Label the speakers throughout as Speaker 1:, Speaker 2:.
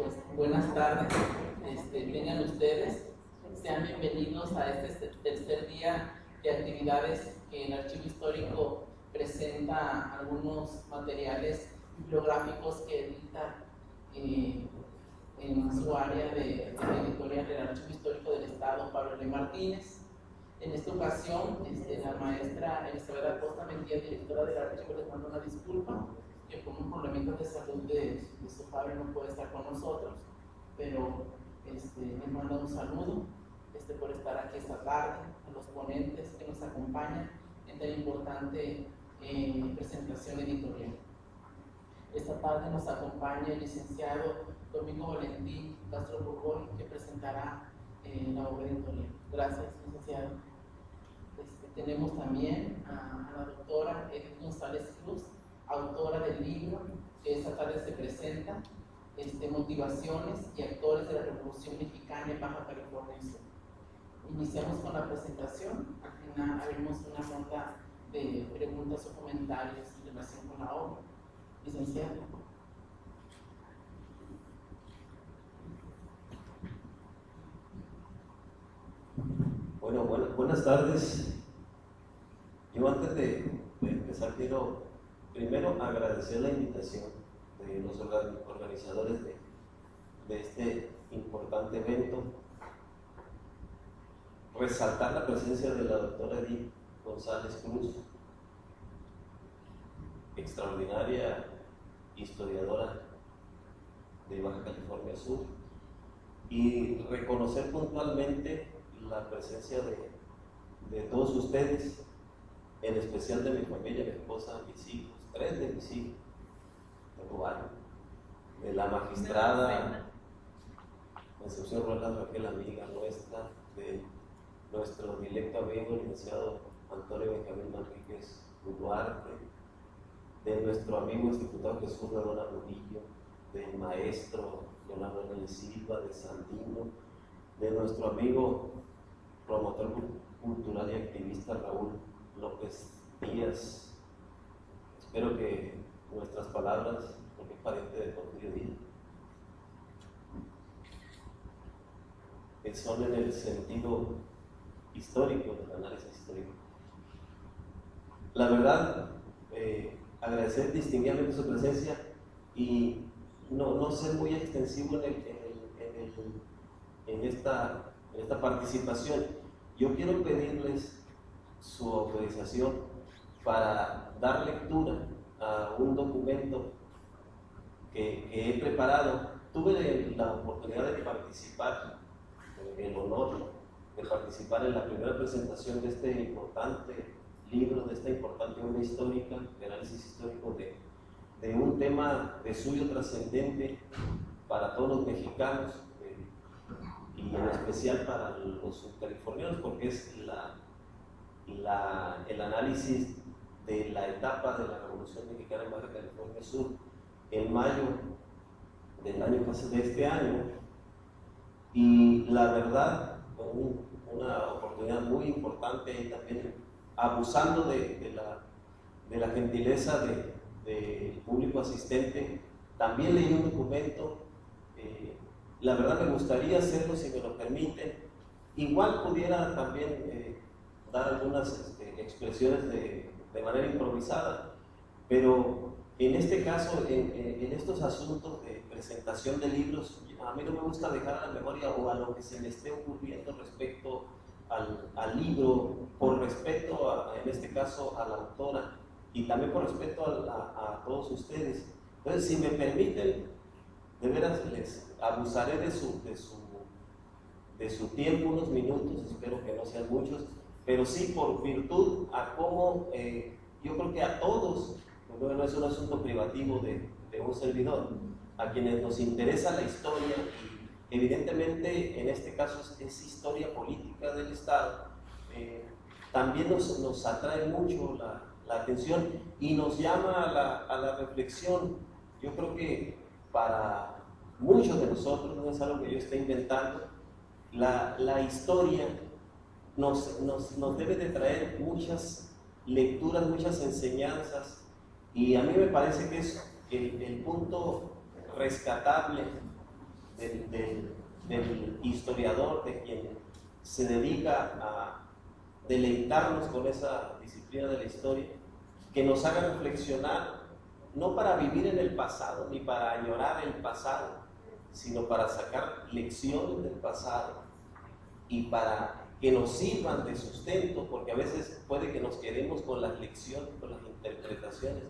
Speaker 1: Pues buenas tardes, tengan ustedes, sean bienvenidos a este tercer día de actividades que el Archivo Histórico presenta algunos materiales bibliográficos que edita en su área de editorial del Archivo Histórico del Estado, Pablo L. Martínez. En esta ocasión, la maestra Elizabeth Acosta Mendía, directora del archivo, les manda una disculpa, que por un problema de salud de su padre no puede estar con nosotros, pero les manda un saludo por estar aquí esta tarde, a los ponentes que nos acompañan en tan importante presentación editorial. Esta tarde nos acompaña el licenciado Domingo Valentín Castro Burgoy, que presentará la obra editorial. Gracias, licenciado. Tenemos también a la doctora Edith González Cruz, autora del libro que esta tarde se presenta, Motivaciones y actores de la Revolución Mexicana en Baja California Sur. Iniciamos con la presentación, al final haremos una ronda de preguntas o comentarios en relación con la obra. Licenciado.
Speaker 2: Bueno, buenas tardes. Yo antes de empezar quiero primero agradecer la invitación de los organizadores de este importante evento, resaltar la presencia de la doctora Edith González Cruz, extraordinaria historiadora de Baja California Sur, y reconocer puntualmente la presencia de todos ustedes, en especial de mi familia, mi esposa, mis hijos, 3 de mis hijos, tengo varios, de la magistrada Concepción Roland Raquel, amiga nuestra, de nuestro directo amigo, licenciado Antonio Benjamín Manríquez Duarte, de nuestro amigo diputado Jesús Rodona Murillo, del maestro Leonardo Hernández Silva, de Sandino, de nuestro amigo promotor cultural y activista Raúl López Díaz. Espero que nuestras palabras, porque es pariente de Porfirio Díaz, que son en el sentido histórico, del análisis histórico. La verdad, agradecer distinguidamente su presencia y no ser muy extensivo en esta participación. Yo quiero pedirles su autorización para dar lectura a un documento que he preparado. Tuve la oportunidad de participar, el honor de participar en la primera presentación de este importante libro, de esta importante obra histórica, de análisis histórico de un tema de suyo trascendente para todos los mexicanos y en especial para los subcalifornianos, porque es el análisis de la etapa de la Revolución Mexicana en Baja California Sur en mayo del año pasado, de este año, y la verdad, una oportunidad muy importante y también abusando de la gentileza del público asistente. También leí un documento, la verdad me gustaría hacerlo si me lo permiten. Igual pudiera también dar algunas expresiones de manera improvisada, pero en este caso, en estos asuntos de presentación de libros, a mí no me gusta dejar a la memoria o a lo que se me esté ocurriendo respecto al libro, por respeto en este caso a la autora y también por respeto a todos ustedes. Entonces, si me permiten, de veras les abusaré de su tiempo, unos minutos, espero que no sean muchos, pero sí por virtud a cómo yo creo que a todos, porque no es un asunto privativo de un servidor, a quienes nos interesa la historia, y evidentemente en este caso es historia política del Estado, también nos atrae mucho la atención y nos llama a la reflexión. Yo creo que para muchos de nosotros, no es algo que yo esté inventando, la historia nos debe de traer muchas lecturas, muchas enseñanzas, y a mí me parece que es el punto rescatable del historiador, de quien se dedica a deleitarnos con esa disciplina de la historia, que nos haga reflexionar, no para vivir en el pasado, ni para añorar el pasado, sino para sacar lecciones del pasado y para que nos sirvan de sustento, porque a veces puede que nos quedemos con las lecciones, con las interpretaciones,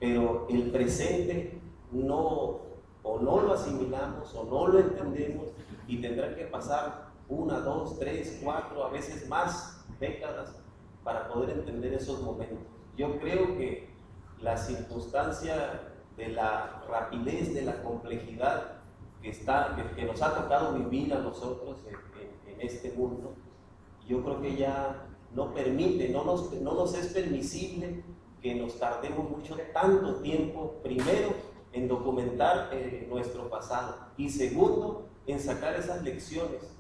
Speaker 2: pero el presente no lo asimilamos o no lo entendemos y tendrán que pasar 1, 2, 3, 4, a veces más décadas para poder entender esos momentos. Yo creo que la circunstancia de la rapidez, de la complejidad que nos ha tocado vivir a nosotros en este mundo, yo creo que ya no permite, no nos es permisible que nos tardemos tanto tiempo, primero, en documentar nuestro pasado y segundo, en sacar esas lecciones,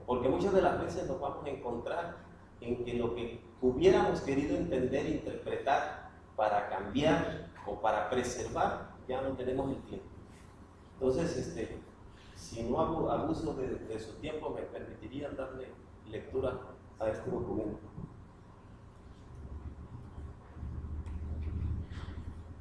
Speaker 2: porque muchas de las veces nos vamos a encontrar en que lo que hubiéramos querido entender e interpretar para cambiar o para preservar, ya no tenemos el tiempo. Entonces, si no hago abuso de su tiempo, me permitirían darle lectura a este documento.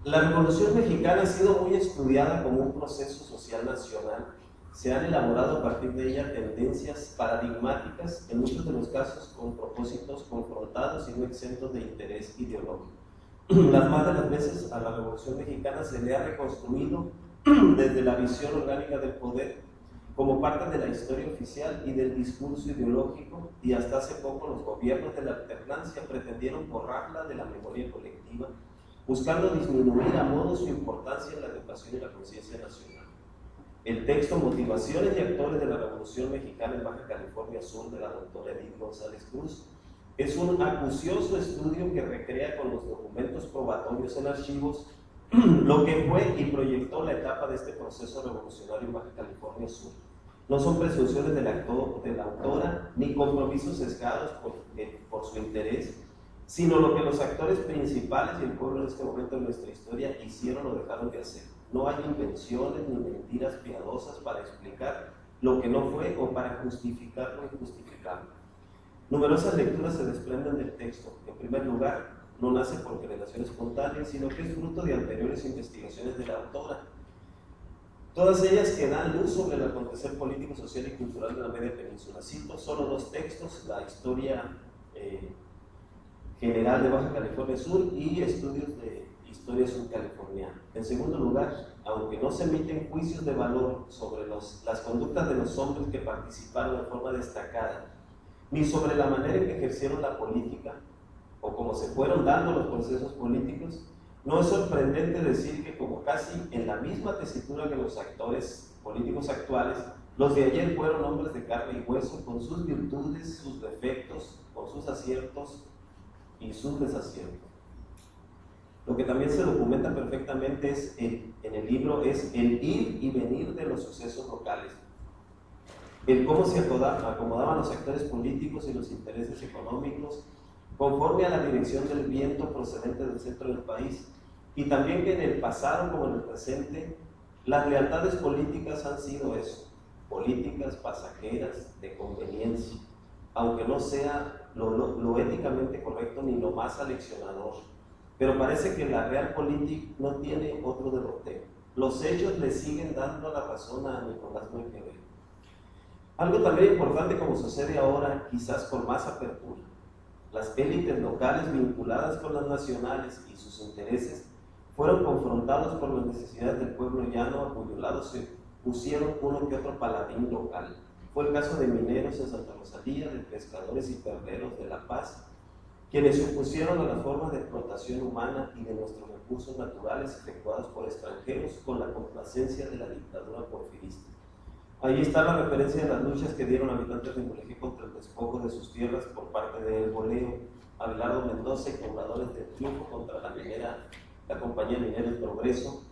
Speaker 2: La Revolución Mexicana ha sido muy estudiada como un proceso social nacional. Se han elaborado a partir de ella tendencias paradigmáticas, en muchos de los casos con propósitos confrontados y no exentos de interés ideológico. Las más de las veces a la Revolución Mexicana se le ha reconstruido desde la visión orgánica del poder como parte de la historia oficial y del discurso ideológico, y hasta hace poco los gobiernos de la alternancia pretendieron borrarla de la memoria colectiva, buscando disminuir a modo su importancia en la educación y la conciencia nacional. El texto Motivaciones y Actores de la Revolución Mexicana en Baja California Sur, de la doctora Edith González Cruz, es un acucioso estudio que recrea con los documentos probatorios en archivos lo que fue y proyectó la etapa de este proceso revolucionario en Baja California Sur. No son presunciones de la autora ni compromisos sesgados por su interés, sino lo que los actores principales y el pueblo en este momento de nuestra historia hicieron o dejaron de hacer. No hay invenciones ni mentiras piadosas para explicar lo que no fue o para justificar lo injustificable. Numerosas lecturas se desprenden del texto. En primer lugar, no nace por generación espontánea, sino que es fruto de anteriores investigaciones de la autora. Todas ellas que dan luz sobre el acontecer político, social y cultural de la media península. Cito solo 2 textos: la historia general de Baja California Sur y estudios de historia surcaliforniana. En segundo lugar, aunque no se emiten juicios de valor sobre las conductas de los hombres que participaron de forma destacada, ni sobre la manera en que ejercieron la política, o cómo se fueron dando los procesos políticos, no es sorprendente decir que, como casi en la misma tesitura que los actores políticos actuales, los de ayer fueron hombres de carne y hueso, con sus virtudes, sus defectos, con sus aciertos y sus desaciertos. Lo que también se documenta perfectamente en el libro es el ir y venir de los sucesos locales, el cómo se acomodaban los actores políticos y los intereses económicos conforme a la dirección del viento procedente del centro del país, y también que en el pasado como en el presente las lealtades políticas han sido eso, políticas pasajeras de conveniencia, aunque no sea lo éticamente correcto ni lo más aleccionador. Pero parece que la realpolitik no tiene otro derrotero. Los hechos le siguen dando la razón a Nicolás Maquiavelo. Algo también importante, como sucede ahora, quizás con más apertura: las élites locales vinculadas con las nacionales y sus intereses fueron confrontados por las necesidades del pueblo llano, a cuyo lado se pusieron uno que otro paladín local. Fue el caso de mineros en Santa Rosalía, de pescadores y perreros de La Paz, quienes se opusieron a las formas de explotación humana y de nuestros recursos naturales efectuados por extranjeros con la complacencia de la dictadura porfirista. Ahí está la referencia de las luchas que dieron habitantes de Mulegé contra el despojo de sus tierras por parte de El Boleo, Abelardo Mendoza y pobladores del Triunfo contra la compañía minera El Progreso,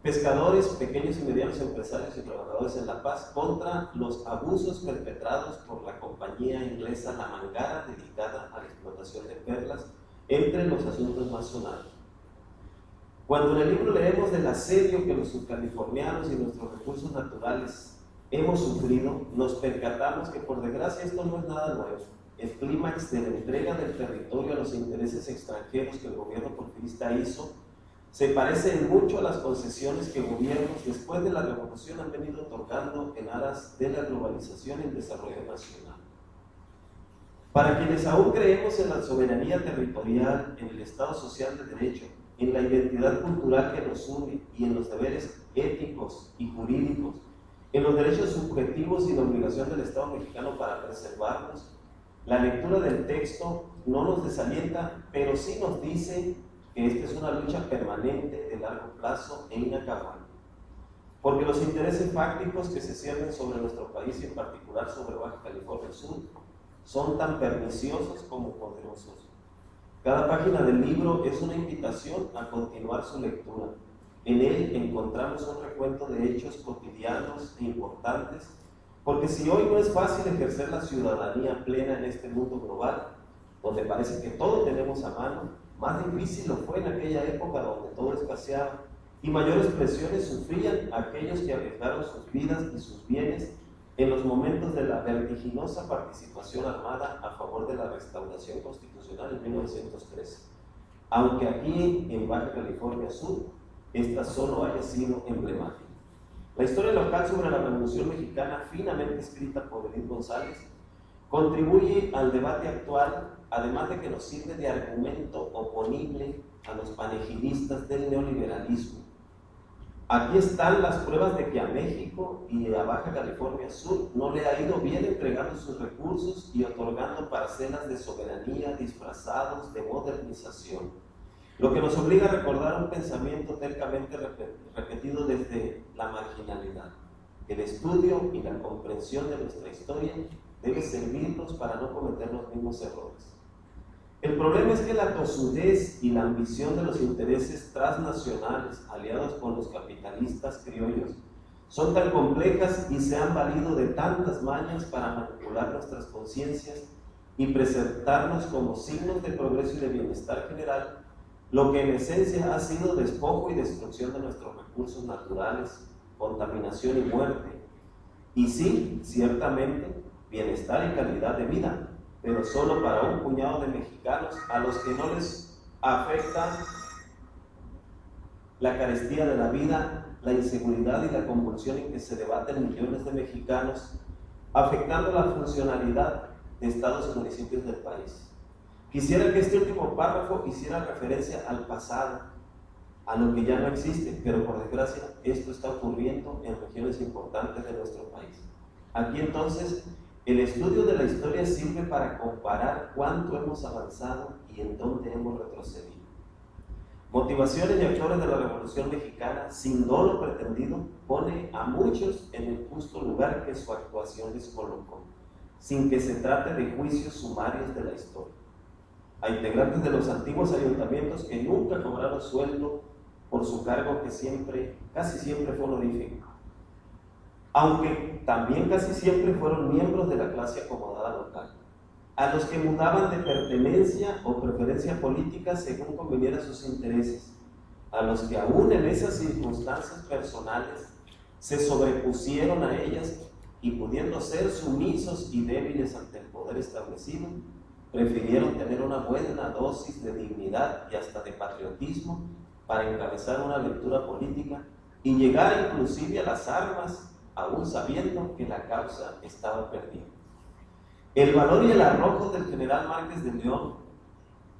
Speaker 2: pescadores, pequeños y medianos empresarios y trabajadores en La Paz contra los abusos perpetrados por la compañía inglesa La Mangara, dedicada a la explotación de perlas, entre los asuntos más sonados. Cuando en el libro leemos del asedio que los subcalifornianos y nuestros recursos naturales hemos sufrido, nos percatamos que por desgracia esto no es nada nuevo. El clímax de la entrega del territorio a los intereses extranjeros que el gobierno porfirista hizo se parece en mucho a las concesiones que gobiernos después de la revolución han venido otorgando en aras de la globalización y el desarrollo nacional. Para quienes aún creemos en la soberanía territorial, en el Estado social de derecho, en la identidad cultural que nos une y en los deberes éticos y jurídicos, en los derechos subjetivos y la obligación del Estado mexicano para preservarlos, la lectura del texto no nos desalienta, pero sí nos dice que esta es una lucha permanente de largo plazo e inacabable. Porque los intereses fácticos que se ciernen sobre nuestro país y en particular sobre Baja California Sur son tan perniciosos como poderosos. Cada página del libro es una invitación a continuar su lectura. En él encontramos un recuento de hechos cotidianos e importantes, porque si hoy no es fácil ejercer la ciudadanía plena en este mundo global, donde parece que todo tenemos a mano, más difícil lo fue en aquella época donde todo escaseaba y mayores presiones sufrían aquellos que arriesgaron sus vidas y sus bienes en los momentos de la vertiginosa participación armada a favor de la restauración constitucional en 1913. Aunque aquí en Baja California Sur, esta solo haya sido emblemática. La historia local sobre la Revolución Mexicana, finamente escrita por Edith González, contribuye al debate actual, además de que nos sirve de argumento oponible a los panegidistas del neoliberalismo. Aquí están las pruebas de que a México y a Baja California Sur no le ha ido bien entregando sus recursos y otorgando parcelas de soberanía disfrazados de modernización. Lo que nos obliga a recordar un pensamiento tercamente repetido desde la marginalidad. El estudio y la comprensión de nuestra historia debe servirnos para no cometer los mismos errores. El problema es que la tosudez y la ambición de los intereses transnacionales aliados con los capitalistas criollos son tan complejas y se han valido de tantas mañas para manipular nuestras conciencias y presentarnos como signos de progreso y de bienestar general, lo que en esencia ha sido despojo y destrucción de nuestros recursos naturales, contaminación y muerte. Y sí, ciertamente, bienestar y calidad de vida, pero solo para un puñado de mexicanos a los que no les afecta la carestía de la vida, la inseguridad y la convulsión en que se debaten millones de mexicanos, afectando la funcionalidad de estados y municipios del país. Quisiera que este último párrafo hiciera referencia al pasado, a lo que ya no existe, pero por desgracia esto está ocurriendo en regiones importantes de nuestro país. Aquí entonces el estudio de la historia sirve para comparar cuánto hemos avanzado y en dónde hemos retrocedido. Motivaciones y actores de la Revolución Mexicana, sin dolo pretendido, pone a muchos en el justo lugar que su actuación les colocó, sin que se trate de juicios sumarios de la historia. A integrantes de los antiguos ayuntamientos que nunca cobraron sueldo por su cargo que casi siempre fue honorífico, aunque también casi siempre fueron miembros de la clase acomodada local, a los que mudaban de pertenencia o preferencia política según conveniera sus intereses, a los que aún en esas circunstancias personales se sobrepusieron a ellas y pudiendo ser sumisos y débiles ante el poder establecido, prefirieron tener una buena dosis de dignidad y hasta de patriotismo para encabezar una lectura política y llegar inclusive a las armas, aún sabiendo que la causa estaba perdida. El valor y el arrojo del general Márquez de León,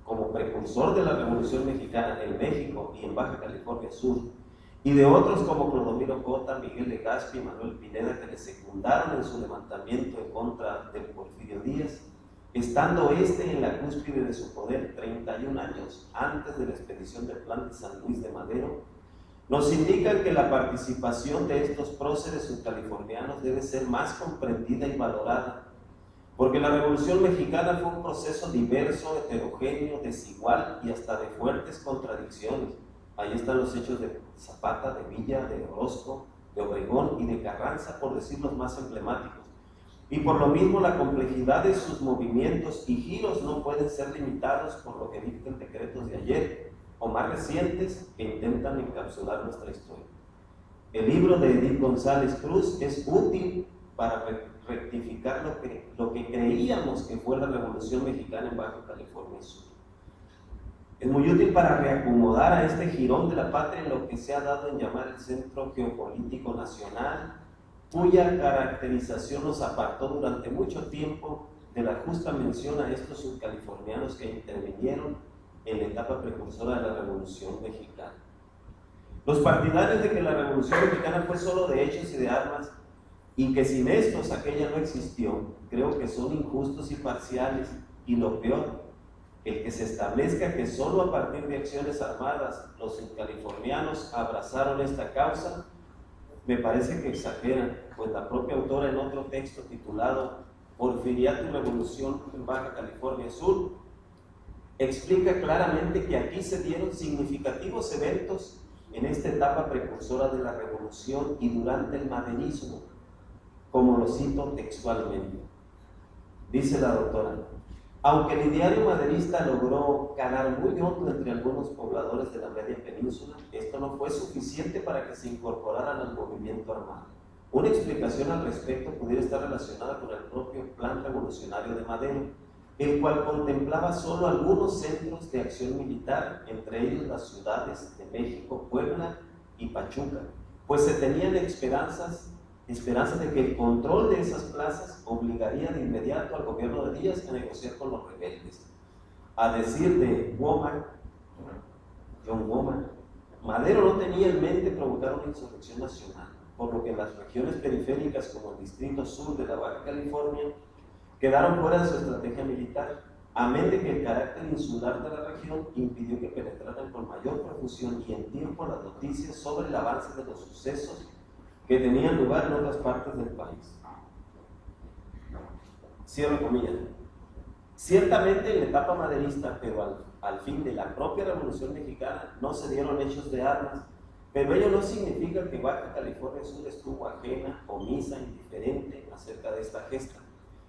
Speaker 2: como precursor de la Revolución Mexicana en México y en Baja California Sur, y de otros como Clodomiro Cota, Miguel Legazpi y Manuel Pineda, que le secundaron en su levantamiento en contra del Porfirio Díaz, estando en la cúspide de su poder 31 años antes de la expedición del Plan de San Luis de Madero, nos indican que la participación de estos próceres subcalifornianos debe ser más comprendida y valorada, porque la Revolución Mexicana fue un proceso diverso, heterogéneo, desigual y hasta de fuertes contradicciones. Ahí están los hechos de Zapata, de Villa, de Orozco, de Obregón y de Carranza, por decir los más emblemáticos. Y por lo mismo la complejidad de sus movimientos y giros no pueden ser limitados por lo que dictan decretos de ayer o más recientes que intentan encapsular nuestra historia. El libro de Edith González Cruz es útil para rectificar lo que creíamos que fue la Revolución Mexicana en Baja California Sur. Es muy útil para reacomodar a este jirón de la patria en lo que se ha dado en llamar el centro geopolítico nacional, cuya caracterización nos apartó durante mucho tiempo de la justa mención a estos subcalifornianos que intervinieron en la etapa precursora de la Revolución Mexicana. Los partidarios de que la Revolución Mexicana fue solo de hechos y de armas y que sin estos aquella no existió, creo que son injustos y parciales, y lo peor, el que se establezca que solo a partir de acciones armadas los subcalifornianos abrazaron esta causa, me parece que exageran, pues la propia autora en otro texto titulado Porfiriato y Revolución en Baja California Sur explica claramente que aquí se dieron significativos eventos en esta etapa precursora de la revolución y durante el maderismo, como lo cito textualmente. Dice la doctora: aunque el ideario maderista logró calar muy hondo entre algunos pobladores de la media península, esto no fue suficiente para que se incorporaran al movimiento armado. Una explicación al respecto pudiera estar relacionada con el propio plan revolucionario de Madero, el cual contemplaba solo algunos centros de acción militar, entre ellos las ciudades de México, Puebla y Pachuca, pues se tenían esperanzas de que el control de esas plazas obligaría de inmediato al gobierno de Díaz a negociar con los rebeldes. A decir de John Womack, Madero no tenía en mente provocar una insurrección nacional, por lo que en las regiones periféricas como el Distrito Sur de la Baja California quedaron fuera de su estrategia militar, amén de que el carácter insular de la región impidió que penetraran con mayor profusión y en tiempo las noticias sobre el avance de los sucesos que tenían lugar en otras partes del país. Cierro comillas. Ciertamente en la etapa maderista, pero al fin de la propia Revolución Mexicana, no se dieron hechos de armas, pero ello no significa que Baja California Sur estuvo ajena, omisa, indiferente acerca de esta gesta.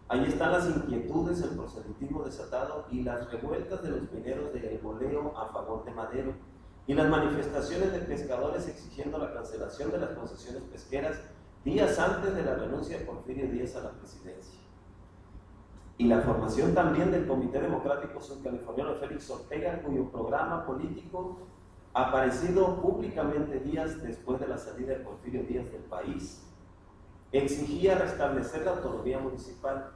Speaker 2: Ahí están las inquietudes, el proselitismo desatado y las revueltas de los mineros de El Boleo a favor de Madero, y las manifestaciones de pescadores exigiendo la cancelación de las concesiones pesqueras días antes de la renuncia de Porfirio Díaz a la presidencia. Y la formación también del Comité Democrático Subcaliforniano Félix Ortega, cuyo programa político, aparecido públicamente días después de la salida de Porfirio Díaz del país, exigía restablecer la autonomía municipal,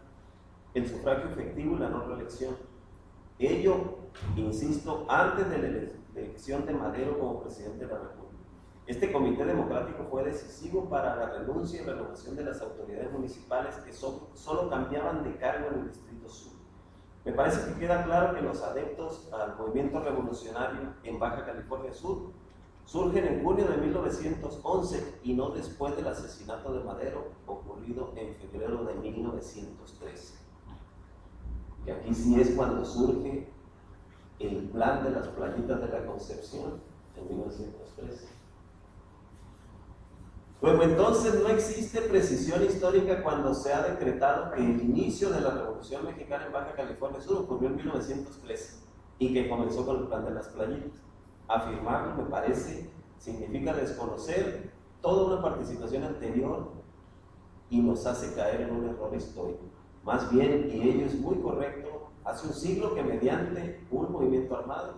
Speaker 2: el sufragio efectivo y la no reelección. Ello, insisto, antes de la elección de Madero como presidente de la República. Este comité democrático fue decisivo para la renuncia y renovación de las autoridades municipales que solo cambiaban de cargo en el Distrito Sur. Me parece que queda claro que los adeptos al movimiento revolucionario en Baja California Sur surgen en junio de 1911 y no después del asesinato de Madero ocurrido en febrero de 1913. Que aquí sí es cuando surge el plan de las playitas de la Concepción en 1913. Luego entonces no existe precisión histórica cuando se ha decretado que el inicio de la Revolución Mexicana en Baja California Sur ocurrió en 1913 y que comenzó con el plan de las playitas. Afirmarlo, me parece, significa desconocer toda una participación anterior y nos hace caer en un error histórico. Más bien, y ello es muy correcto, hace un siglo que mediante un movimiento armado,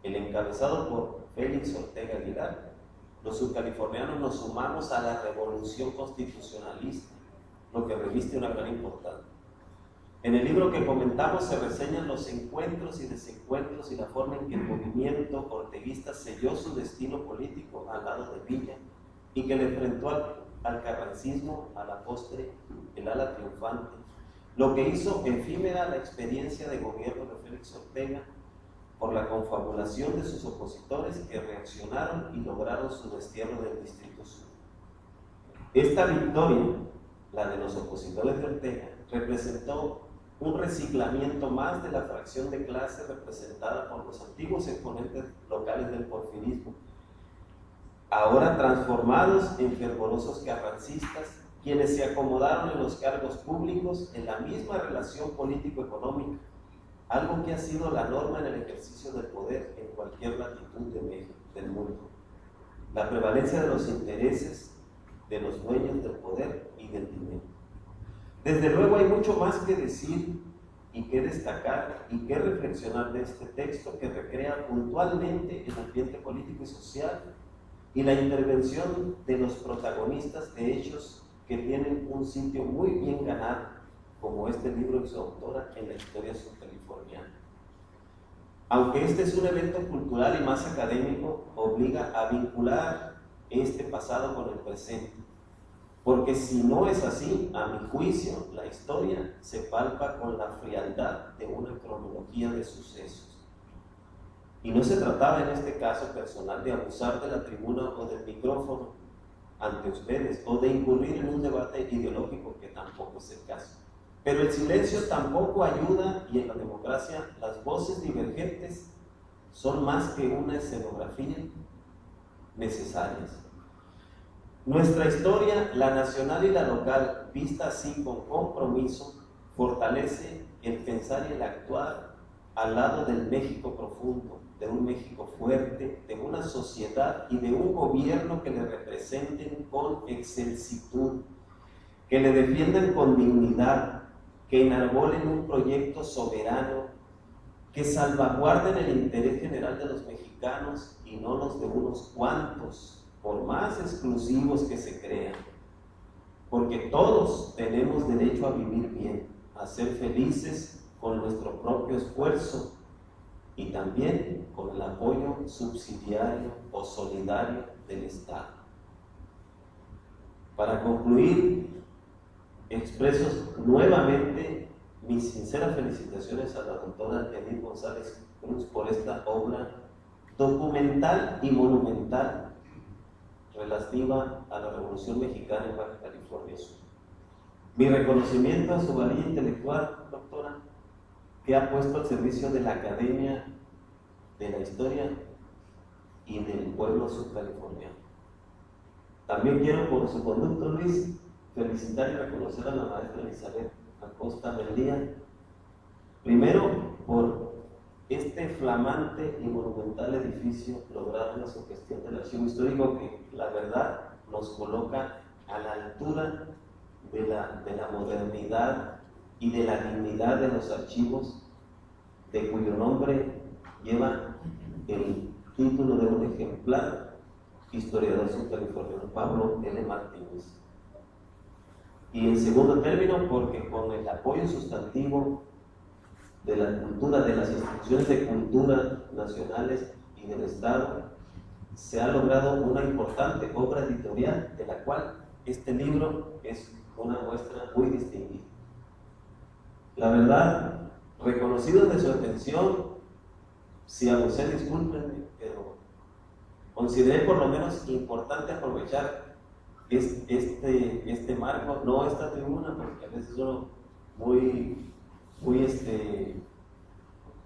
Speaker 2: el encabezado por Félix Ortega Aguilar, los subcalifornianos nos sumamos a la revolución constitucionalista, lo que reviste una gran importancia. En el libro que comentamos se reseñan los encuentros y desencuentros y la forma en que el movimiento orteguista selló su destino político al lado de Villa y que le enfrentó al carrancismo, a la postre, el ala triunfante, lo que hizo efímera la experiencia de gobierno de Félix Ortega por la confabulación de sus opositores que reaccionaron y lograron su destierro del Distrito Sur. Esta victoria, la de los opositores de Ortega, representó un reciclamiento más de la fracción de clase representada por los antiguos exponentes locales del porfirismo, ahora transformados en fervorosos carrancistas, quienes se acomodaron en los cargos públicos en la misma relación político-económica, algo que ha sido la norma en el ejercicio del poder en cualquier latitud del mundo. la prevalencia de los intereses de los dueños del poder y del dinero. Desde luego hay mucho más que decir y que destacar y que reflexionar de este texto, que recrea puntualmente el ambiente político y social y la intervención de los protagonistas de hechos que tienen un sitio muy bien ganado, como este libro y su autora, en la historia subcaliforniana. Aunque este es un evento cultural y más académico, obliga a vincular este pasado con el presente, porque si no es así, a mi juicio, la historia se palpa con la frialdad de una cronología de sucesos. Y no se trataba en este caso personal de abusar de la tribuna o del micrófono ante ustedes, o de incurrir en un debate ideológico, que tampoco es el caso. Pero el silencio tampoco ayuda, y en la democracia las voces divergentes son más que una escenografía necesarias. Nuestra historia, la nacional y la local, vista así con compromiso, fortalece el pensar y el actuar al lado del México profundo, de un México fuerte, de una sociedad y de un gobierno que le representen con excelsitud, que le defiendan con dignidad, que enarbolen un proyecto soberano, que salvaguarden el interés general de los mexicanos y no los de unos cuantos, por más exclusivos que se crean, porque todos tenemos derecho a vivir bien, a ser felices con nuestro propio esfuerzo y también con el apoyo subsidiario o solidario del Estado. Para concluir, expreso nuevamente mis sinceras felicitaciones a la doctora Edith González Cruz por esta obra documental y monumental relativa a la Revolución Mexicana en Baja California Sur. Mi reconocimiento a su valía intelectual, doctora, que ha puesto al servicio de la Academia de la Historia y del pueblo subcaliforniano. También quiero, por su conducto, Luis, felicitar y reconocer a la maestra Elizabeth Acosta Mendía, primero por este flamante y monumental edificio logrado en su gestión del archivo histórico, que la verdad nos coloca a la altura de la modernidad y de la dignidad de los archivos, de cuyo nombre lleva el título de un ejemplar historiador subcaliforniano, Pablo L. Martínez. Y en segundo término, porque con el apoyo sustantivo de la cultura, de las instituciones de cultura nacionales y del Estado, se ha logrado una importante obra editorial, de la cual este libro es una muestra muy distinguida. La verdad, reconocido de su atención, si abusé, discúlpenme, pero consideré por lo menos importante aprovechar este marco, no esta tribuna, porque a veces uno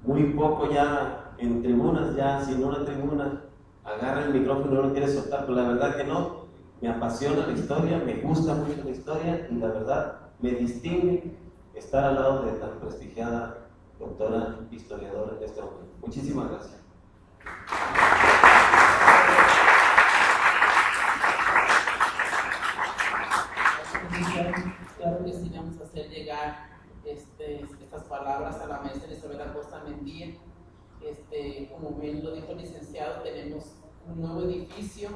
Speaker 2: muy poco ya en tribunas, ya sin una tribuna, agarra el micrófono y no lo quiere soltar, pero la verdad que no, me apasiona la historia, me gusta mucho la historia y la verdad me distingue estar al lado de tan prestigiada doctora historiadora en este momento. Muchísimas gracias.
Speaker 1: Claro que sí, vamos a hacer llegar estas palabras a la maestra Elizabeth Acosta Mendía. Como bien lo dijo el licenciado, tenemos un nuevo edificio.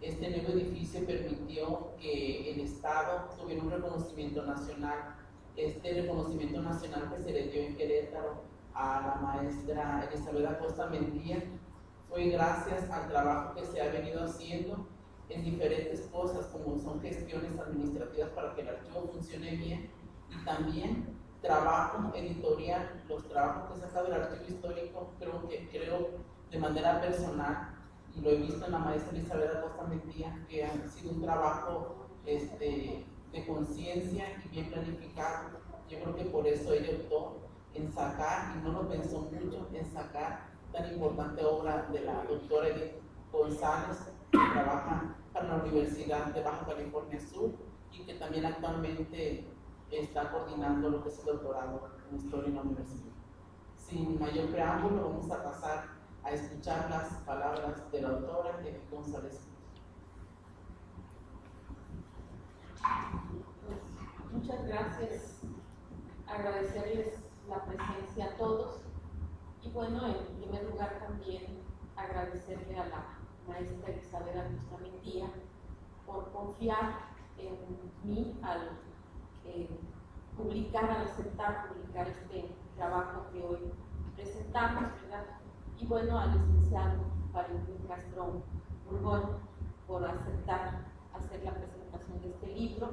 Speaker 1: Este nuevo edificio permitió que el Estado tuviera un reconocimiento nacional. Este reconocimiento nacional que se le dio en Querétaro a la maestra Elizabeth Acosta Mendía fue gracias al trabajo que se ha venido haciendo en diferentes cosas, como son gestiones administrativas para que el archivo funcione bien, y también trabajo editorial. Los trabajos que he sacado del archivo histórico, creo de manera personal, y lo he visto en la maestra Elizabeth Acosta Mendía, que ha sido un trabajo de conciencia y bien planificado. Yo creo que por eso ella optó en sacar, y no lo pensó mucho, en sacar tan importante obra de la doctora Edith González, que trabaja para la Universidad de Baja California Sur y que también actualmente está coordinando lo que es el doctorado en Historia en la universidad. Sin mayor preámbulo, vamos a pasar a escuchar las palabras de la autora Edith González.
Speaker 3: agradecerles la presencia a todos y bueno, en primer lugar también agradecerle a la maestra Isabela Bustamantía por confiar en mí al aceptar publicar este trabajo que hoy presentamos, ¿verdad? Y bueno, al licenciado Valentín Castro Burgón por aceptar hacer la presentación de este libro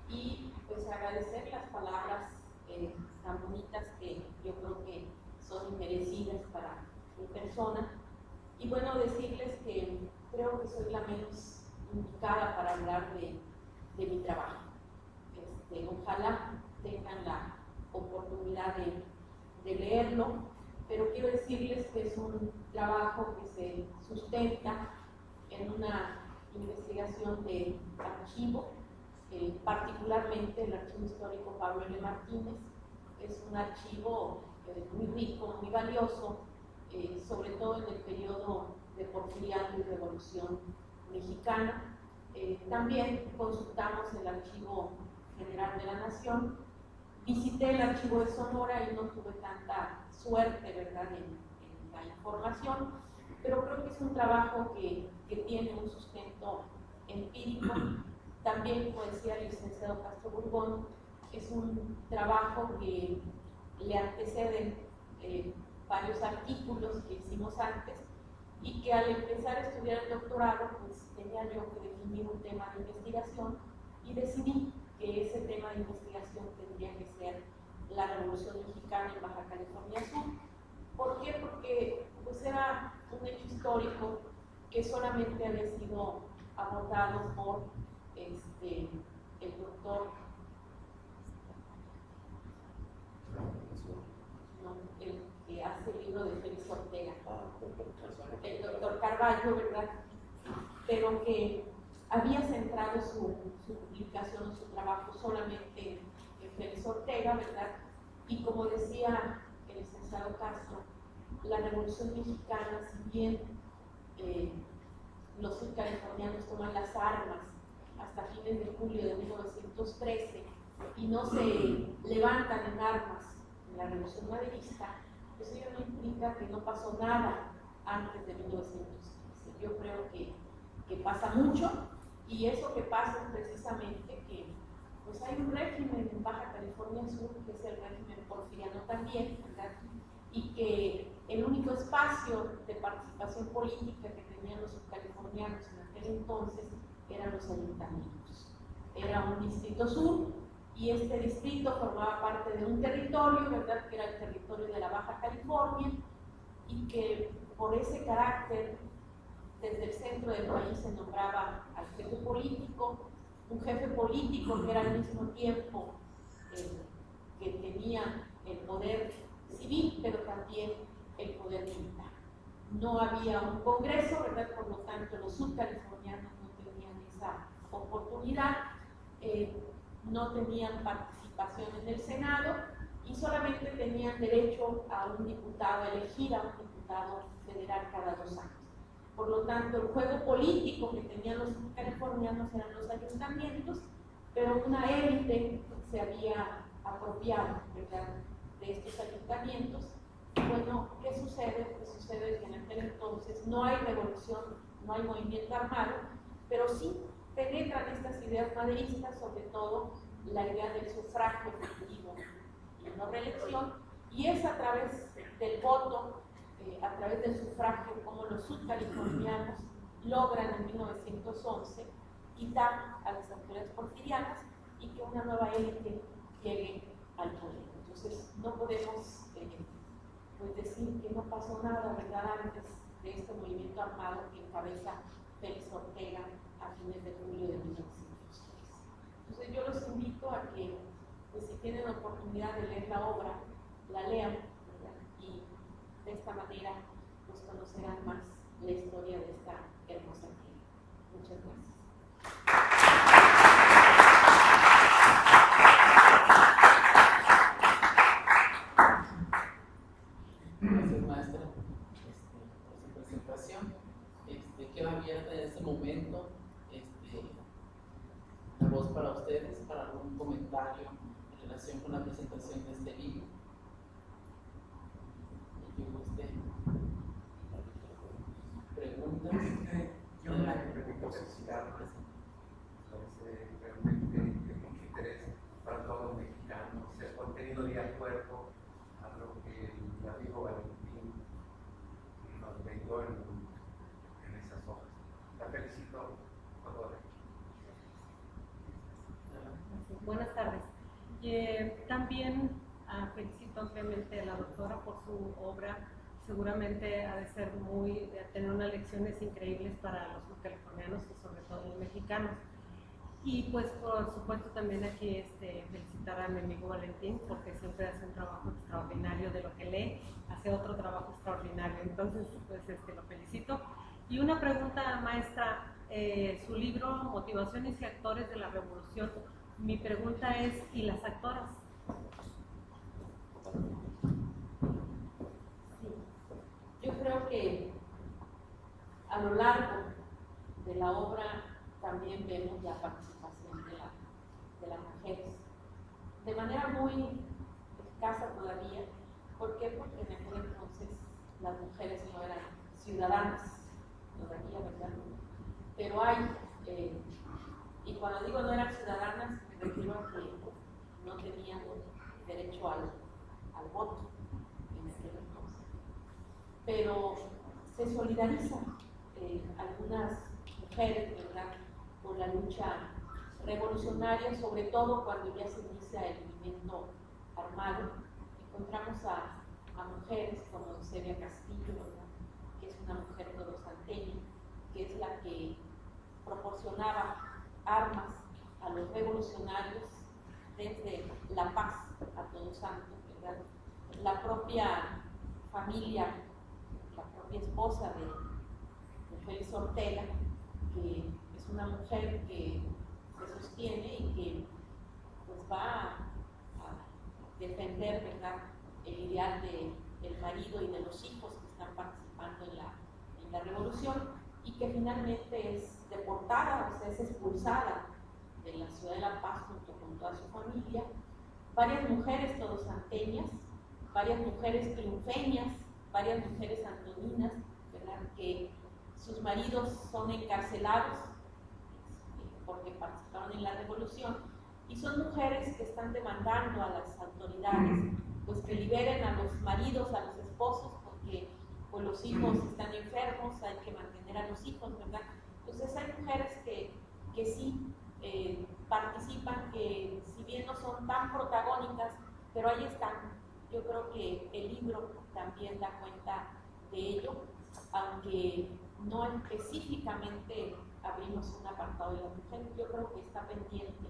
Speaker 3: y pues agradecer las palabras tan bonitas que yo creo que son inmerecidas para mi persona y bueno, decirles que creo que soy la menos indicada para hablar de mi trabajo. Ojalá tengan la oportunidad de leerlo, pero quiero decirles que es un trabajo que se sustenta en una investigación de archivo, particularmente el archivo histórico Pablo L. Martínez. Es un archivo muy rico, muy valioso, sobre todo en el periodo de Porfiriano y Revolución Mexicana. También consultamos el Archivo General de la Nación. Visité el archivo de Sonora y no tuve tanta suerte, ¿verdad?, en la información, pero creo que es un trabajo que tiene un sustento empírico. También, como decía el licenciado Castro Burgón, es un trabajo que le anteceden varios artículos que hicimos antes y que al empezar a estudiar el doctorado, pues tenía yo que definir un tema de investigación y decidí que ese tema de investigación tendría que ser la Revolución Mexicana en Baja California Sur. ¿Por qué? Porque pues era un hecho histórico que solamente había sido abordado por el doctor, el que hace el libro de Félix Ortega, el doctor Carballo, ¿verdad? Pero que había centrado su publicación, su trabajo solamente en Félix Ortega, ¿verdad? Y como decía el licenciado Castro, la Revolución Mexicana, si bien los sudcalifornianos toman las armas hasta fines de julio de 1913 y no se levantan en armas en la Revolución Maderista, pues ello no implica que no pasó nada antes de 1915. Yo creo que pasa mucho, y eso que pasa es precisamente que pues hay un régimen en Baja California Sur, que es el régimen porfiriano también, ¿verdad? Y que el único espacio de participación política que tenían los subcalifornianos en aquel entonces eran los ayuntamientos. Era un distrito sur, y este distrito formaba parte de un territorio, ¿verdad?, que era el territorio de la Baja California, y que por ese carácter, desde el centro del país se nombraba al jefe político, un jefe político que era al mismo tiempo que tenía el poder civil, pero también el poder militar. No había un congreso, ¿verdad? Por lo tanto, los subcalifornianos no tenían esa oportunidad, no tenían participación en el Senado y solamente tenían derecho a un diputado, a elegir a un diputado federal cada 2 años. Por lo tanto, el juego político que tenían los californianos eran los ayuntamientos, pero una élite se había apropiado, ¿verdad?, de estos ayuntamientos. Bueno, ¿qué sucede? Pues sucede que en aquel entonces no hay revolución, no hay movimiento armado, pero sí penetran estas ideas maderistas, sobre todo la idea del sufragio efectivo y no reelección, y es a través del voto, a través del sufragio, como los subcalifornianos logran en 1911 quitar a las autoridades porfirianas y que una nueva élite llegue al poder. Entonces, no podemos pues decir que no pasó nada, ¿verdad?, antes de este movimiento armado que encabeza Félix Ortega a fines de julio de 1913. Entonces, yo los invito a que, pues, si tienen la oportunidad de leer la obra, la lean, ¿verdad?, y de esta manera pues conocerán más la historia de esta hermosa tierra. Muchas gracias.
Speaker 1: Gracias, maestra, por su presentación. Queda abierta en este momento la voz para ustedes, para algún comentario en relación con la presentación de este libro. Y que guste preguntas.
Speaker 4: Yo me pregunto si realmente de mucho interés para todos los mexicanos, el contenido de al cuerpo, a lo que el amigo Valentín nos vendió en esas hojas. La felicito por todo.
Speaker 5: Buenas tardes. También felicito ampliamente a la doctora por su obra. Seguramente ha de ser tener unas lecciones increíbles para los californianos y sobre todo los mexicanos. Y pues por supuesto también aquí felicitar a mi amigo Valentín porque siempre hace un trabajo extraordinario de lo que lee, hace otro trabajo extraordinario. Entonces pues lo felicito. Y una pregunta, maestra, su libro Motivaciones y Actores de la Revolución, mi pregunta es, ¿y las actoras?
Speaker 3: Yo creo que a lo largo de la obra también vemos la participación de las mujeres, de manera muy escasa todavía. ¿Por qué? Porque en aquel entonces las mujeres no eran ciudadanas todavía, ¿verdad? Pero hay, y cuando digo no eran ciudadanas, me refiero a que no tenían derecho al voto en aquel entonces. Pero se solidarizan algunas mujeres, ¿verdad?, por la lucha revolucionaria, sobre todo cuando ya se inicia el movimiento armado. Encontramos a mujeres como Eusebia Castillo, ¿verdad?, que es una mujer todosanteña, que es la que proporcionaba armas a los revolucionarios desde La Paz a Todos Santos, ¿verdad? La propia familia, la propia esposa de Félix Ortega, que es una mujer que se sostiene y que pues va a defender, ¿verdad?, el ideal del marido y de los hijos que están participando en la revolución, y que finalmente es deportada, o sea, es expulsada de la ciudad de La Paz junto con toda su familia. Varias mujeres todosanteñas, varias mujeres triunfeñas, varias mujeres antoninas, ¿verdad?, que sus maridos son encarcelados porque participaron en la revolución, y son mujeres que están demandando a las autoridades pues que liberen a los maridos, a los esposos, porque pues, los hijos están enfermos, hay que mantener a los hijos, ¿verdad? Entonces hay mujeres que sí participan, que si bien no son tan protagónicas, pero ahí están. Yo creo que el libro también da cuenta de ello, aunque no específicamente abrimos un apartado de las mujeres. Yo creo que está pendiente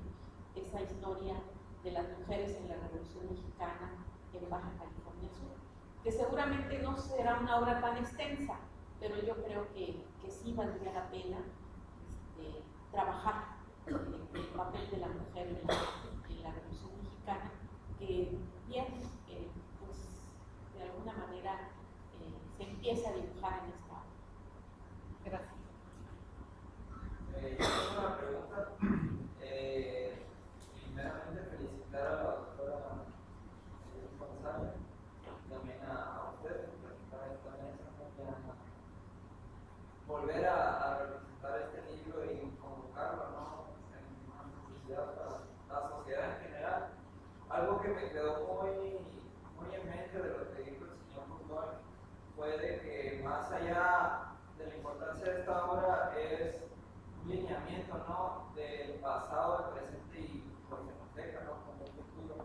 Speaker 3: esa historia de las mujeres en la Revolución Mexicana en Baja California Sur, que seguramente no será una obra tan extensa, pero yo creo que sí valdría la pena trabajar el papel de la mujer en la Revolución Mexicana, que bien, pues de alguna manera se empieza a dibujar en esta obra.
Speaker 5: Gracias.
Speaker 6: Yo tengo una pregunta. Primeramente felicitar a la doctora González, también a usted, por estar en esta mesa, volver a representar este libro y convocarlo, ¿no?, en una necesidad para la sociedad en general. Algo que me quedó muy en mente de lo que dijo el señor Furtón fue de que más allá de la importancia de esta obra es un lineamiento, ¿no?, del pasado, del presente y lo que nos deja, ¿no?, como futuro.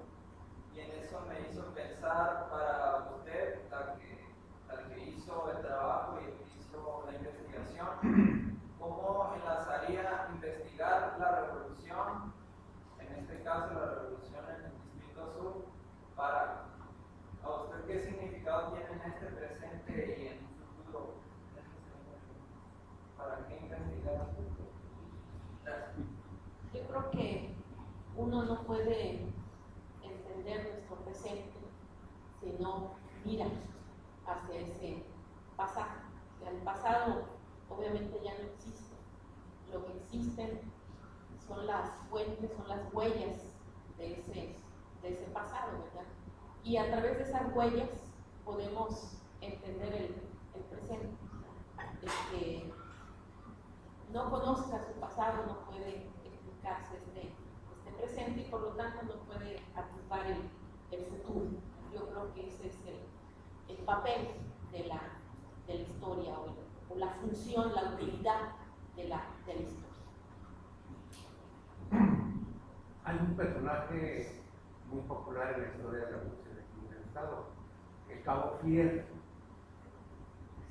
Speaker 6: Y en eso me hizo pensar para usted, la que hizo el trabajo y hizo la investigación, cómo enlazaría investigar la revolución, en este caso la revolución en el Distrito Sur, para a usted qué significado tiene en este presente y en un futuro. ¿Para qué investigar? Gracias.
Speaker 3: Yo creo que uno no puede entender nuestro presente si no mira hacia ese pasado. O sea, el pasado obviamente ya no existe. Lo que existen son las fuentes, son las huellas de ese pasado, ¿verdad? Y a través de esas huellas podemos entender el presente. El que no conozca su pasado no puede explicarse este presente y por lo tanto no puede atisbar el futuro. Yo creo que ese es el papel de la historia o la función, la utilidad de la historia.
Speaker 4: Hay un personaje muy popular en la historia de la música aquí en el estado, el Cabo Fierro.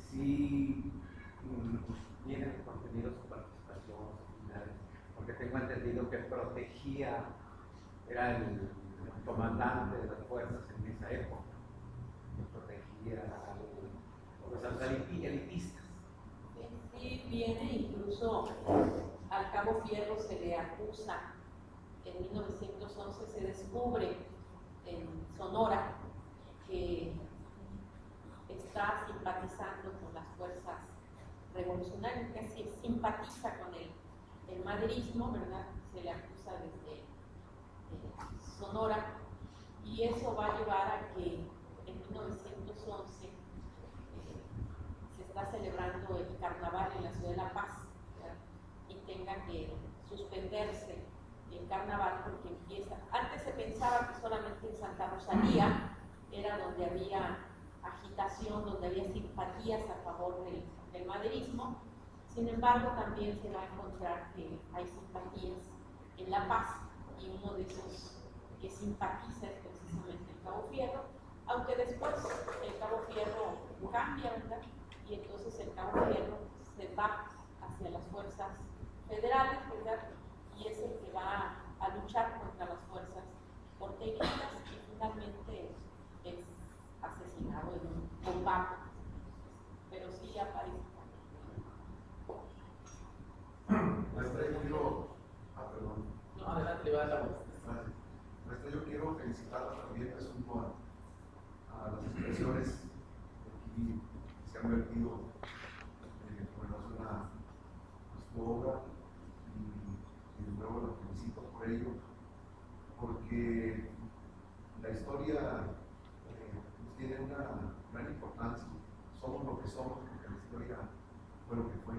Speaker 4: Sí, tiene contenido su participación, porque tengo entendido que protegía, era el comandante de las fuerzas en esa época, que protegía a los elitistas.
Speaker 3: Sí, viene incluso al Cabo Fierro se le acusa, en 1911 se descubre en Sonora que está simpatizando con las fuerzas revolucionarias, que simpatiza con el maderismo, ¿verdad? Se le acusa desde Sonora, y eso va a llevar a que en 1911 se está celebrando el carnaval en la ciudad de La Paz, ¿verdad? Y tenga que suspenderse el carnaval porque empieza. Antes se pensaba que solamente en Santa Rosalía era donde había agitación, donde había simpatías a favor del maderismo. Sin embargo, también se va a encontrar que hay simpatías en La Paz, y uno de esos que simpatiza es precisamente el Cabo Fierro, aunque después el Cabo Fierro cambia, ¿verdad? Y entonces el Cabo Fierro se va hacia las fuerzas federales, ¿verdad? Y es el que va a luchar contra las fuerzas porteñistas y finalmente es asesinado en un combate, pero sí aparece.
Speaker 7: Maestra, yo quiero. Perdón.
Speaker 1: No, adelante, va a la voz.
Speaker 7: Gracias. Maestra, yo quiero felicitarla también asunto a las expresiones que aquí se han vertido con relación a su obra y de nuevo la felicito por ello, porque la historia tiene una gran importancia. Somos lo que somos porque la historia fue lo que fue.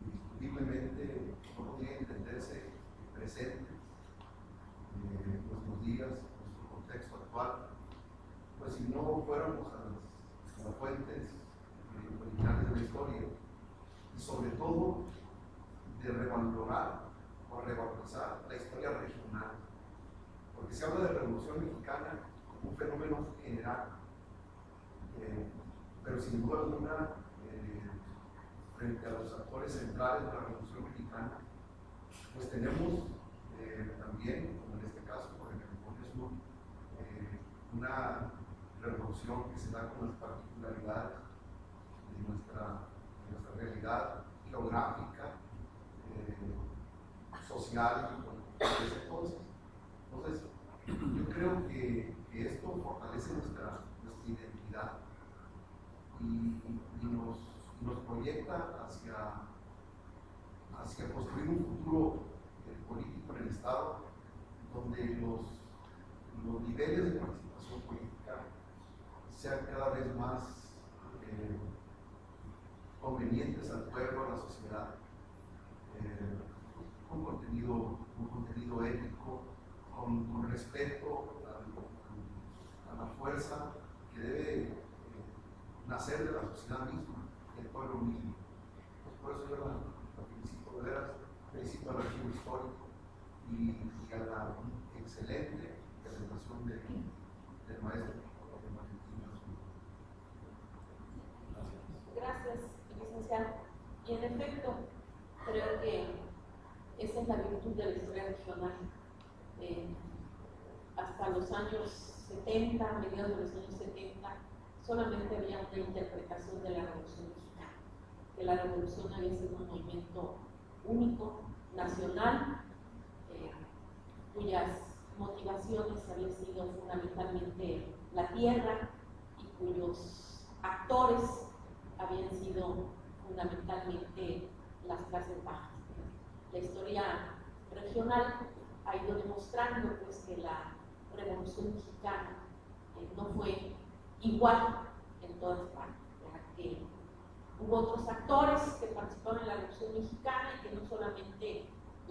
Speaker 7: Indiscutiblemente no podría entenderse el presente, nuestros días, nuestro contexto actual, pues si no fuéramos a las fuentes originales de la historia, y sobre todo de revalorar o revalorizar la historia regional, porque se habla de Revolución Mexicana como un fenómeno general, pero sin duda alguna frente a los actores centrales de la Revolución Mexicana, pues tenemos también, como en este caso por el California Sur, una revolución que se da con las particularidades de nuestra realidad geográfica, social y de ese entonces. Entonces, yo creo que esto fortalece nuestra identidad y nos proyecta hacia construir un futuro político en el Estado donde los niveles de participación política sean cada vez más convenientes al pueblo, a la sociedad, con contenido ético, con respeto a la fuerza que debe nacer de la sociedad misma, del pueblo mismo. Pues por eso yo la felicito, de veras, felicito al archivo histórico y a la excelente presentación del maestro
Speaker 3: Gracias, licenciado. Y en efecto, creo que esa es la virtud de la historia regional. Hasta los años 70, mediados de los años 70, solamente había una interpretación de la Revolución Mexicana, que la revolución había sido un movimiento único, nacional, cuyas motivaciones habían sido fundamentalmente la tierra y cuyos actores habían sido fundamentalmente las clases bajas. La historia regional ha ido demostrando pues, que la Revolución Mexicana no fue igual en toda España, que hubo otros actores que participaron en la Revolución Mexicana y que no solamente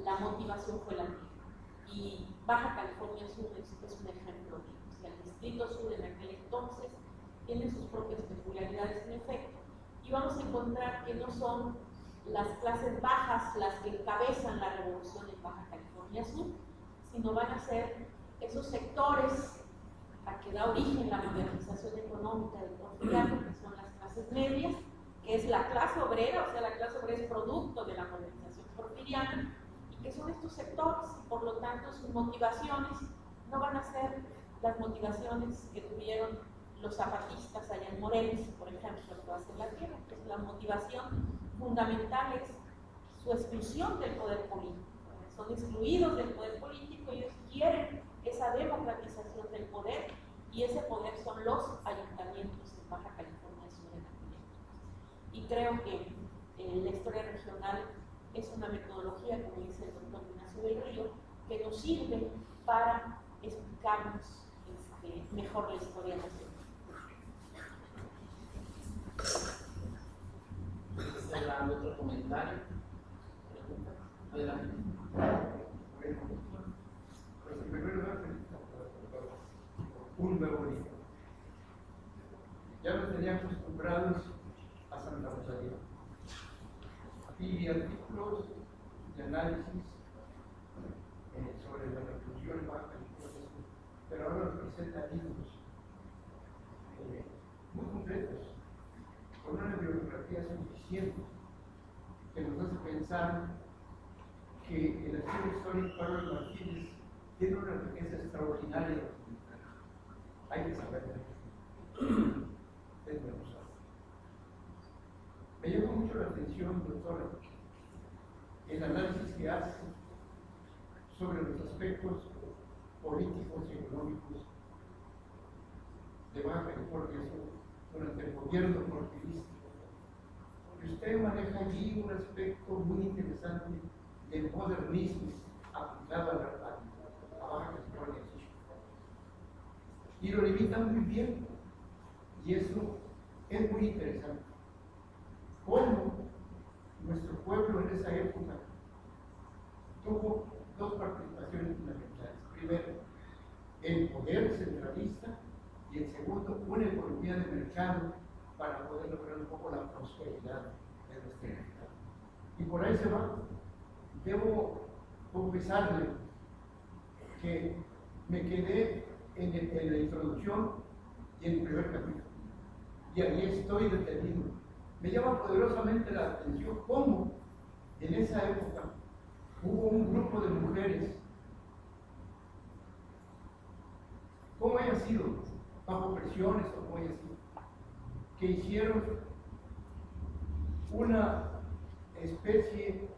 Speaker 3: la motivación fue la misma. Y Baja California Sur es un ejemplo de ello. O sea, el Distrito Sur en aquel entonces tiene sus propias peculiaridades en efecto, y vamos a encontrar que no son las clases bajas las que encabezan la revolución en Baja California Sur, sino van a ser esos sectores a que da origen la modernización económica del Porfiriato, que son las clases medias, que es la clase obrera, o sea, la clase obrera es producto de la modernización porfiriana, y que son estos sectores, y por lo tanto sus motivaciones no van a ser las motivaciones que tuvieron los zapatistas allá en Morelos, por ejemplo, que va a ser la tierra. Entonces, la motivación fundamental es su exclusión del poder político. Son excluidos del poder político y ellos quieren esa democratización del poder, y ese poder son los ayuntamientos en Baja California Sur en aquel entonces. Y creo que la historia regional es una metodología, como dice el doctor Ignacio del Río, que nos sirve para explicarnos mejor la historia nacional.
Speaker 1: Cerrando otro comentario, pregunta, adelante.
Speaker 4: Pues en primer lugar, un nuevo día. Ya nos tenían acostumbrados a Santa Rosalía. Y artículos de análisis sobre la revolución en Baja California, pero ahora nos presentan libros muy completos, con una bibliografía suficiente que nos hace pensar que el archivo histórico Pablo Martínez tiene una riqueza extraordinaria. Hay que saberlo. Es bueno saberlo. Me llama mucho la atención, doctora, el análisis que hace sobre los aspectos políticos y económicos de Baja California Sur durante el gobierno porfirista. Y usted maneja allí un aspecto muy interesante del modernismo aplicado a Baja California Sur. Y lo limita muy bien, y eso es muy interesante. Cómo nuestro pueblo en esa época tuvo dos participaciones fundamentales. Primero, el poder centralista, y el segundo, una economía de mercado para poder lograr un poco la prosperidad de nuestra época. Y por ahí se va. Debo confesarle que me quedé en la introducción y en el primer capítulo. Y ahí estoy detenido. Me llama poderosamente la atención cómo en esa época hubo un grupo de mujeres, cómo haya sido, bajo presiones o como haya sido, que hicieron una especie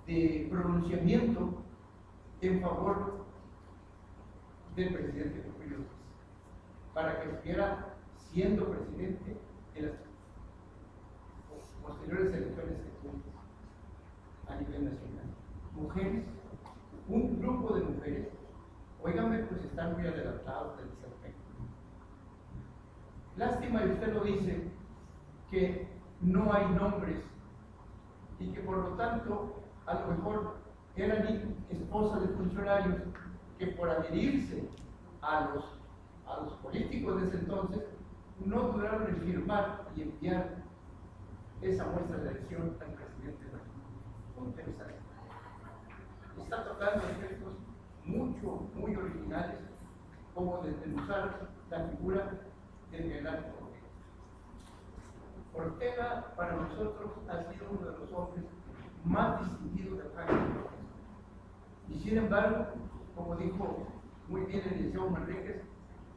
Speaker 4: de pronunciamiento en favor del presidente Porfirio Díaz, para que estuviera siendo presidente en las posteriores elecciones que tuvo a nivel nacional. Mujeres, un grupo de mujeres, óigame, pues están muy adelantados en ese aspecto. Lástima, y usted lo dice, que no hay nombres y que por lo tanto a lo mejor eran esposas de funcionarios que por adherirse a los políticos de ese entonces no duraron en firmar y enviar esa muestra de elección al presidente nacional. Muy interesante. Está tocando aspectos muy originales, como desmenuzar la figura del general Ortega. Ortega para nosotros ha sido uno de los hombres más distinguidos de Baja California. Y sin embargo, como dijo muy bien el licenciado Manríquez,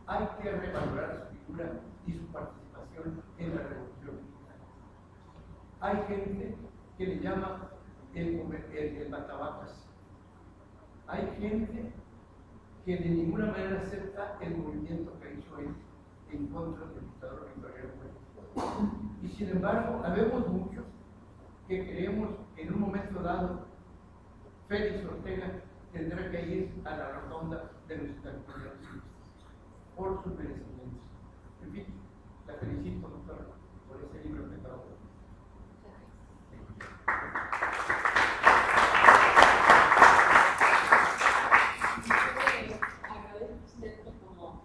Speaker 4: hay que revalorar su figura y su participación en la Revolución Mexicana. Hay gente que le llama el matabacas. Hay gente que de ninguna manera acepta el movimiento que hizo él en contra del dictador Victoriano Huerta. Y sin embargo, habemos muchos que creemos que en un momento dado Félix Ortega tendrá que ir a la rotonda de nuestra comunidad por sus merecimientos. En fin, la felicito, doctora, por ese libro que acabo de
Speaker 3: agradezco a usted que como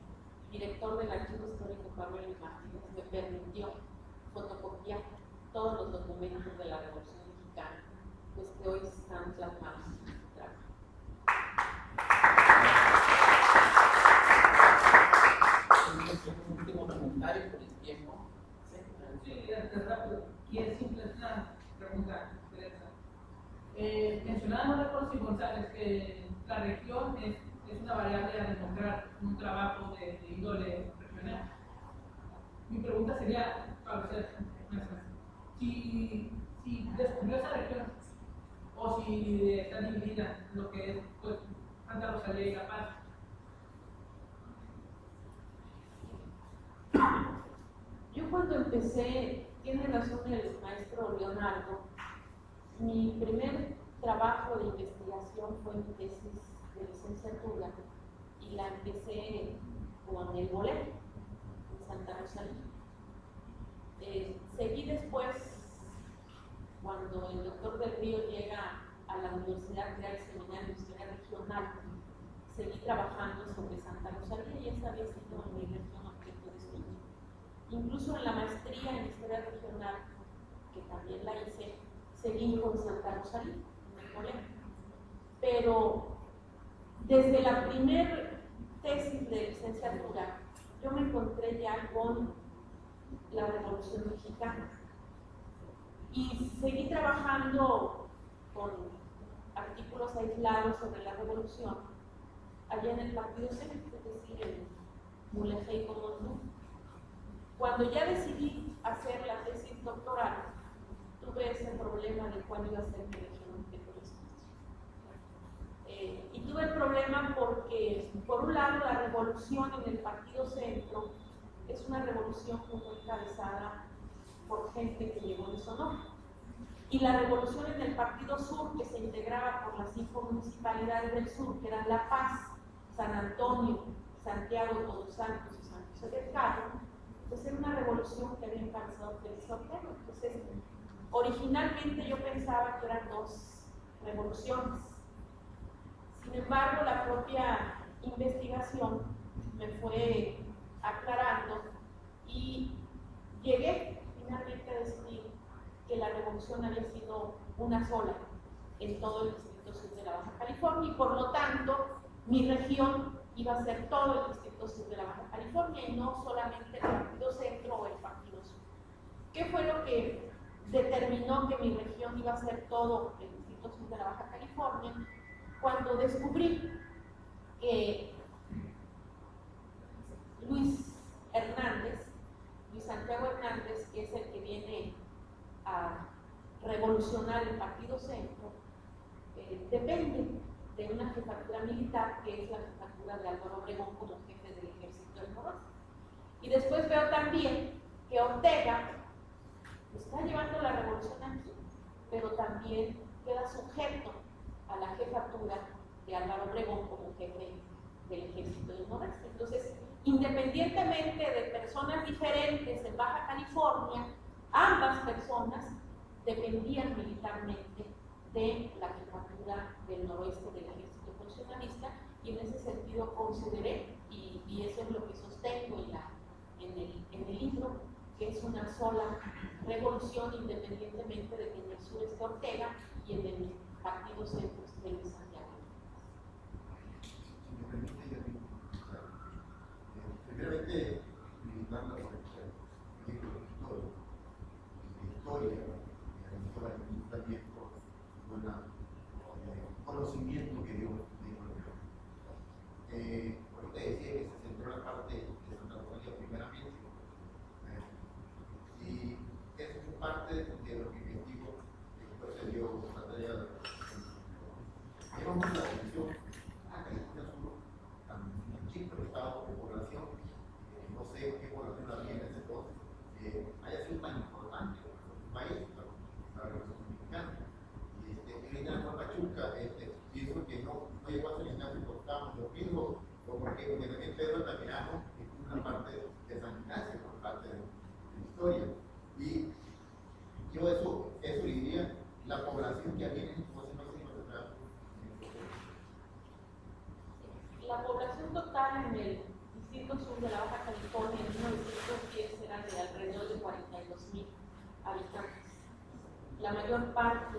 Speaker 3: director del Archivo Histórico Pablo L. Martínez me permitió fotocopiar todos los documentos de la Revolución Mexicana, pues que hoy están plasmados en su trabajo.
Speaker 1: Un último comentario por el tiempo.
Speaker 8: Sí, rápido. Y es simple, es una pregunta directa. Mencionaba Marcos y González que la región es una variable a demostrar un trabajo de índole regional. Mi pregunta sería, para usted, si descubrió esa región o si está dividida en lo que es pues, Santa Rosalía y La Paz.
Speaker 3: Yo cuando empecé, tiene razón el maestro Leonardo, mi primer trabajo de investigación fue mi tesis de licenciatura y la empecé con el Bolero en Santa Rosalía. Seguí después, cuando el doctor del Río llega a la universidad a crear el seminario de historia regional, seguí trabajando sobre Santa Rosalía y esa había sido mi región objeto de estudio. Incluso en la maestría en historia regional, que también la hice, seguí con Santa Rosalía, en el colegio. Pero desde la primer tesis de licenciatura, yo me encontré ya con la Revolución Mexicana. Y seguí trabajando con artículos aislados sobre la Revolución, allá en el Partido Centro, es decir, en Mulegé y Comondú. Cuando ya decidí hacer la tesis doctoral, tuve ese problema de cuál iba a ser mi región objeto de estudio. Y tuve el problema porque, por un lado, la revolución en el Partido Centro es una revolución que fue encabezada por gente que llegó de Sonora. Y la revolución en el Partido Sur, que se integraba por las 5 municipalidades del sur, que eran La Paz, San Antonio, Santiago, Todos Santos y San José del Cabo, pues era una revolución que había encabezado Félix Ortega. Entonces, originalmente yo pensaba que eran 2 revoluciones. Sin embargo, la propia investigación me fue aclarando y llegué finalmente a decidir que la revolución había sido una sola en todo el Distrito Sur de la Baja California y por lo tanto mi región iba a ser todo el Distrito Sur de la Baja California y no solamente el Partido Centro o el Partido Sur. ¿Qué fue lo que determinó que mi región iba a ser todo el Distrito Sur de la Baja California? Cuando descubrí que Luis Santiago Hernández, que es el que viene a revolucionar el Partido Centro, depende de una jefatura militar que es la jefatura de Álvaro Obregón como jefe del Ejército del Noroeste. Y después veo también que Ortega está llevando la revolución aquí, pero también queda sujeto a la jefatura de Álvaro Obregón como jefe del Ejército del Noroeste. Entonces, independientemente de personas diferentes en Baja California, ambas personas dependían militarmente de la jefatura del noroeste del Ejército Funcionalista y en ese sentido consideré, y eso es lo que sostengo en el libro, que es una sola revolución independientemente de que en el sur esté Ortega y en el Partido Centro esté Luis Santiago.
Speaker 7: Si me permite, yo digo, primeramente, limitando el libro de historia, también por buen conocimiento que dio. Ahorita decía que se centró en la parte de Santa Rosalía primeramente, y eso es parte de lo que investigo, que después se dio una tarea de llama mucho la atención a California Sur, tan chico el estado de población, no sé qué población había en ese entonces, haya sido tan importante para el país, para la Revolución Mexicana. Y viene a Pachuca,
Speaker 9: pienso que no llegó a ser Ignacio porque estábamos los mismos, o porque también Pedro Altamirano es una parte de San Ignacio, por parte de la historia. Y yo eso diría, la población que había en ese
Speaker 3: La población total en el Distrito Sur de la Baja California en 1910 era de alrededor de 42,000 habitantes. La mayor parte,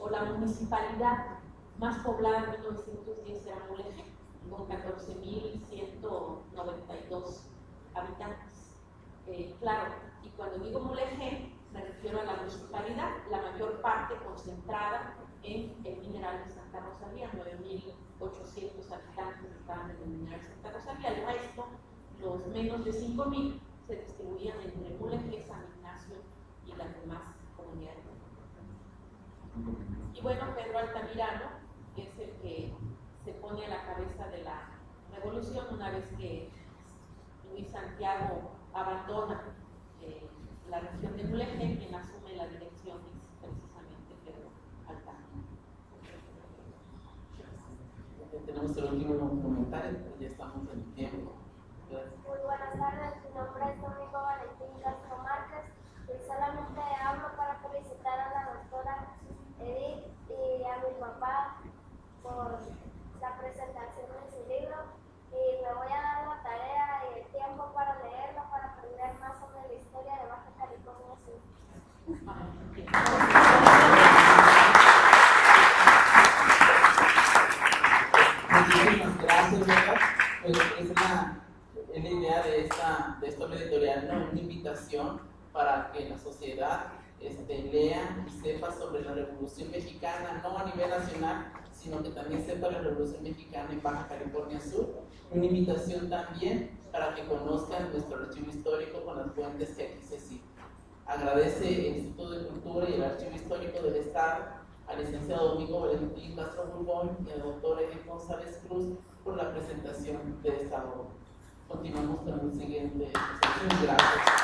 Speaker 3: o la municipalidad más poblada en 1910 era Mulegé, con 14,192 habitantes. Claro, y cuando digo Mulegé, me refiero a la municipalidad, la mayor parte concentrada en el mineral de Santa Rosalía, 9,800 habitantes estaban en el mineral de Santa Rosalía. El resto, los menos de 5,000, se distribuían entre Mulegé, San Ignacio y las demás comunidades. Y bueno, Pedro Altamirano es el que se pone a la cabeza de la revolución una vez que Luis Santiago abandona la región de Mulegé. Quien asume la dirección es precisamente Pedro Altamirano.
Speaker 1: Tenemos el último comentario, ya estamos en tiempo. Gracias.
Speaker 10: Muy buenas tardes, mi nombre es Domingo Valentín Castro Márquez y solamente hablo para felicitar a la doctora Edith y a mi papá por la presentación de su libro, y me voy a dar la tarea y el tiempo para leerlo, para aprender más sobre la historia de Baja California Sur.
Speaker 1: Muchísimas gracias, ¿verdad? Pues es la idea de esta editorial, ¿no? Una invitación para que la sociedad lea y sepa sobre la Revolución Mexicana, no a nivel nacional, sino que también sepa la Revolución Mexicana en Baja California Sur. Una invitación también para que conozcan nuestro archivo histórico con las fuentes que aquí se citan. Agradece el Instituto de Cultura y el Archivo Histórico del Estado al licenciado Domingo Valentín Castro Borbón y al doctor Edith González Cruz por la presentación de esta obra. Continuamos con el siguiente. Gracias.